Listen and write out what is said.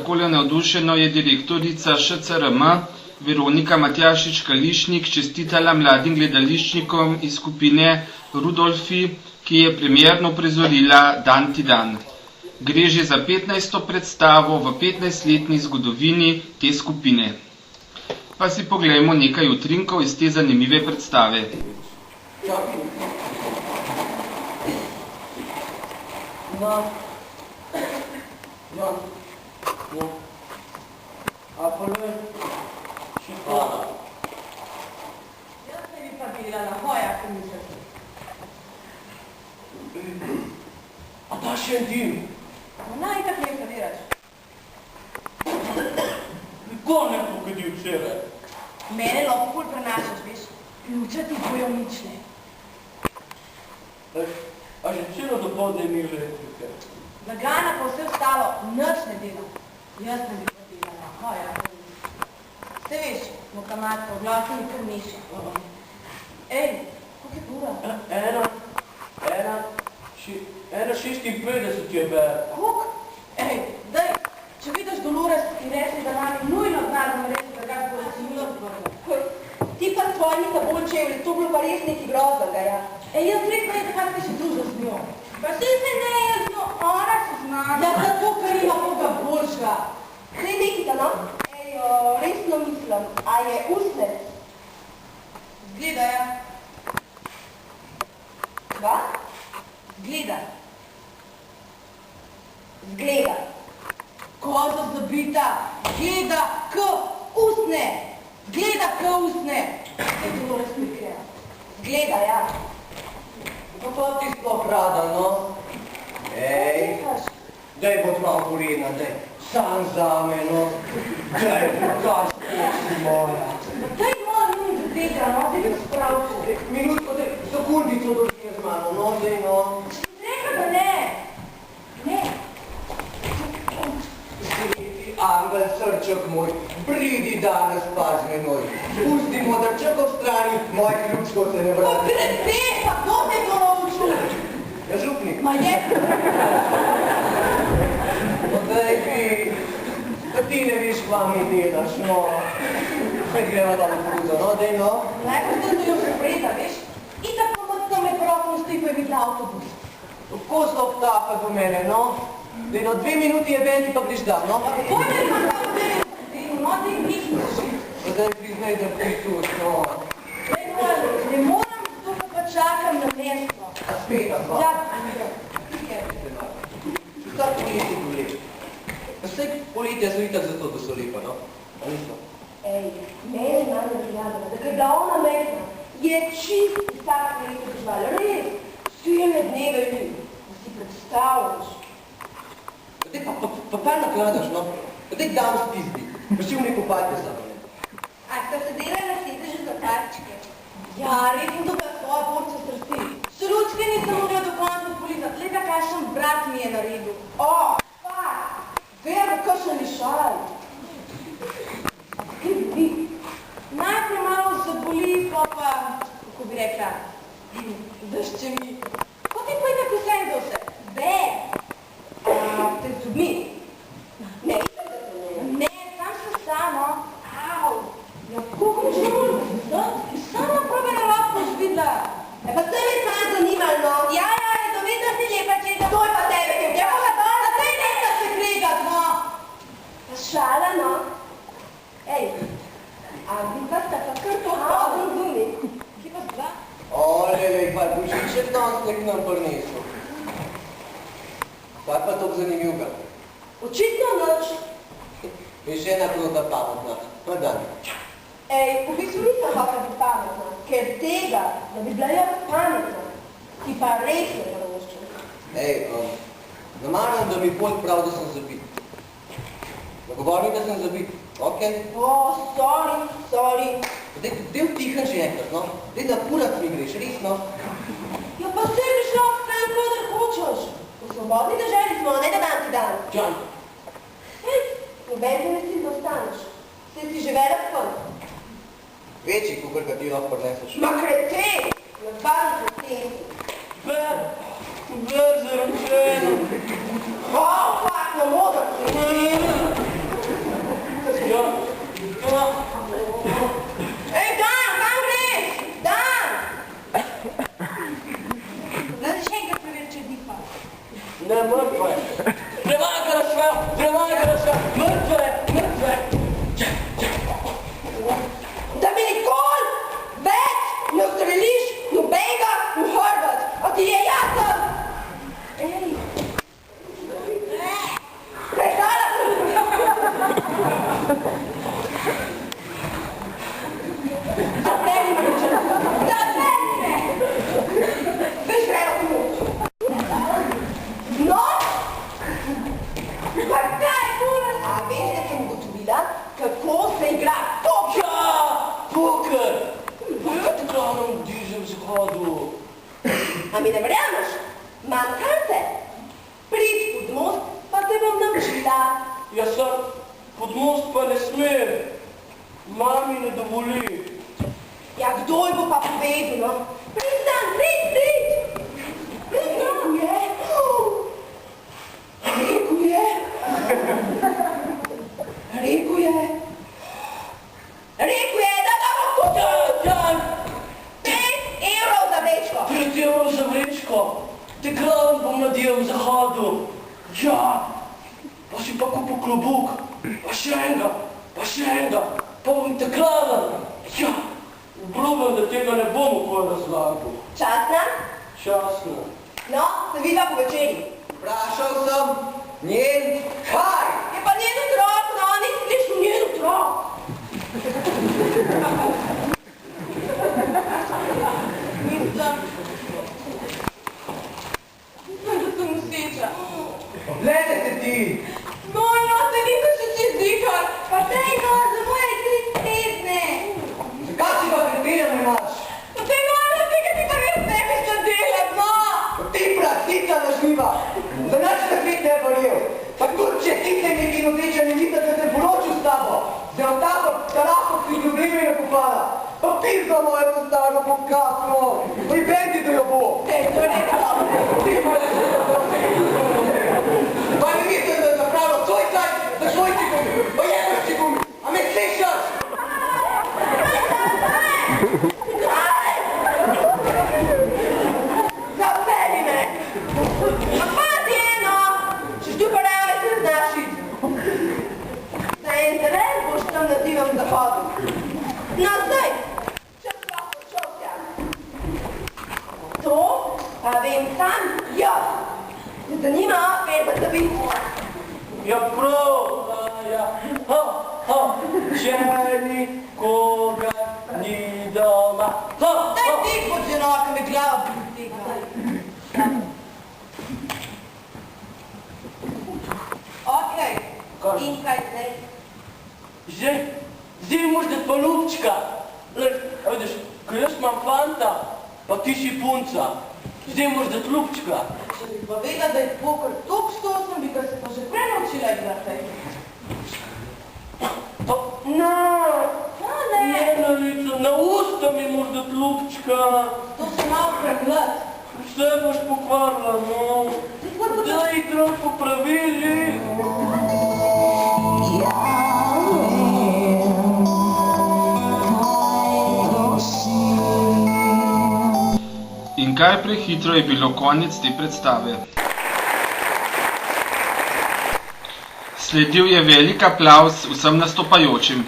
Takole navdušeno je direktorica ŠCRM Veronika Matjašič-Kališnik čestitala mladim gledališčnikom iz skupine Rudolfi, ki je premierno uprizorila Dan ti dan. Gre že za 15. predstavo v 15-letni zgodovini te skupine. Pa si poglejmo nekaj utrinkov iz te zanimive predstave. Jaz ne bi pa bila na hojah, ko mislite. A ta še en dim? Naj tak ne kadiraš. Nikoli ne pokadil včeraj. Mene lahko bolj prenašaš, veš? Ključa ti bojovnične. A že včeraj dopoldne mi že elektrike? Blagajna pa vse ostalo, nič ne dela. Jaz ne bi pa bila na hojah, ko mislite. Vse veš, moka matka, v glavu mi kar meša. Ej, koliko je ura? Ena 56 je ber. Koliko? Ej, daj, če vidiš Dolores, ti reči, da nam je nujno zna, da mi reči, da kako bo si nujno zvrlo. Ti pa s tvojimi tabolčevli, to bilo pa res nekaj groznega, ja. Ej, jaz rekla je, da kako te še družil z njo. Pa si se ne, jaz njo, ona se zna. Ja, zato, ker ima koga boljšega. Sej nekita, no? Ej, resno mislim, a je usnec? Zgleda, ja. Kva? Zgleda. Zgleda. Koza zabita. Zgleda k usne. Zgleda k usne. Je to razpikreja. Zgleda, ja. No pa ti sploh rada, no? Ej, daj bo malo poredna, daj. Sam zame, no. Daj, pokaž, koliko si moja. Daj malo minut za tega, no, da bi spravil. Minutko, daj, sekundico dožije z mano, no, daj, no. Rekla, da ne. Ne. Angel, srček moj, pridi danes pa z menoj. Pustimo, da čeko v strani, moj ključko se ne vrati. Pa grede, pa kdo te to naučil? Ja, župnik. Ma je. No, daj bi, da ti ne viš, kva mi delaš, no. Kaj greva da na kruzo, no, daj, no. Najbolj to jo prepreda, veš? In tako mocno me protno stoji, pa je videla avtobus. Ko so vtape po mene, no. Daj, no, 2 minuti je ven, ti pa priš dan, no. Pa kako je pa to vse? No, ti misliš. Pa daj priznaj, da pritus, no. Daj, ne moram, tukaj pa čakam na mesto. A spet, a dva. Ja, Vsak poletje bolje. Vsaj poletje so itak zato, da so lepa, no? A niso? ej, meni nam je prijadala, da kaj da ona mejna je čist vsak poletje živala. Res, silne dneve ljudi. Da si predstavljaš. Daj, pa kaj nakladaš, no? Daj, dam spizdi. Pa si v neko pajte samo, ne? A sta se delali na sedežu za karčke? Ja, res sem tukaj svoja porca strasti. Sručke nisem mogla do konca polizati. Gleda, kakšen brat mi je naredil. O, fakt, verno, kakšen lišaj. Kaj bi? Najprej malo zaboli, pa, kako bi rekla, zaščemi. Ko ti pa je tako vse? Be, te zubmi. Ne, ne, sam se samo. Au, ja, kako mi želim? Sama prve na lopno žvidla. E pa se mi sam zanimalo, no. Ja, je dovedno si lepa četa. To je pa tebe, ker je pa to, da te nekaj se kregat, no. Pa šala, no. Ej, a vi pa sta pa kar to hodno zumi. Ki pa dva? Olej, pa boš še danes nek nam prinesel. Kaj pa toliko zanimivga? Očitno noč. Je še ena krota pametna. Pa dan. Ej, v bistvu nisem hotela biti pametna, ker tega, da bi bila jaz pametna, ti pa res ne privoščim. Ej, namaram, da mi poleg prav, da sem zabit. Nagovorim, da sem zabit. Okej? O, sorry. Daj vtihan že enkrat, no. Daj na kurat mi greš, res, no. Ja, pa se bi šla vstaj, kodar hočeš. V svobodni državi smo, ne da dan ti dan. John. Ej, noben te ne si dostaneš. Se si že velik fun. Večji, kukor ga ti lahko prineseš. Ma krete! Na barem kreteni. Ver zaročeno. O, fakt, na modrci. hodu. A mi ne verjameš? Imam karte. Prič pod most, pa te bom naučila. Jaz sem pod most pa ne smem. Mami ne dovoli. Ja, kdo ji bo pa povedal, no? Prič tam, prič! Rekel je. Rekel je, da ga bo kupil. 5 evrov za vrečko. 5 evrov za vrečko. Te glaven bom nadel v zahodu. Ja, pa si pa kupil klobuk. Pa še enega. Pa bom te glaven. Ja, obljubim, da tega ne bom okoli razlagal. Časna? Časno. No, se vidva po večeri. Vprašal sem njen kaj? Je pa njen otrok, no, nisi slišal njen otrok. Mislim, da sem useča. Glede se ti. No, se vidi, da še čez dihar. Pa daj, no, za moje 3 tedne. Zakaj si pa pripeljal imaš? Pa daj, no, tega ti pa res ne bi šel delat, no. Ti pratica lažniva. Za nas takrat ne boril. Tako, če ti se neki noteča ne vidite, da se poročil s tabo. Zdaj od tabo, da lahko si problemi ne popala. Pa pizda moje postaro po kapno. Pripendi, da jo bo. Ej, to je nekaj. Pa ne mislim, da je zapravil svoj kraj, za svoj ti gumi. Pa jebaš ti gumi. A me slišaš? Zapeli me. A pazi eno, češ tu pa rame se znaš iti. Za interes boš tam na divem zahodu. No zdaj, čas lahko šel tja. To pa vem sam jaz. Se zanima opet, da bi Ja prav, ja. Če nikoga ni doma. Daj ti pod ženaka, me glava pristiga. Okej, in kaj zdaj? Zdaj moraš dati pa lupčka. Vidiš, ko jaz imam fanta, pa ti si punca. Zdaj moraš dati lupčka. Če bi pa vedela, da je pokor tok stosno, bi ga se pa že prej naučila igrati. Pa, ne, Ne, Nalica, na usta mi moraš dati lupčka. to se malo pregled. Vse boš pokvarila, no. Daj igram po pravilih. In kaj prehitro je bilo konec te predstave. Sledil je velik aplavz vsem nastopajočim.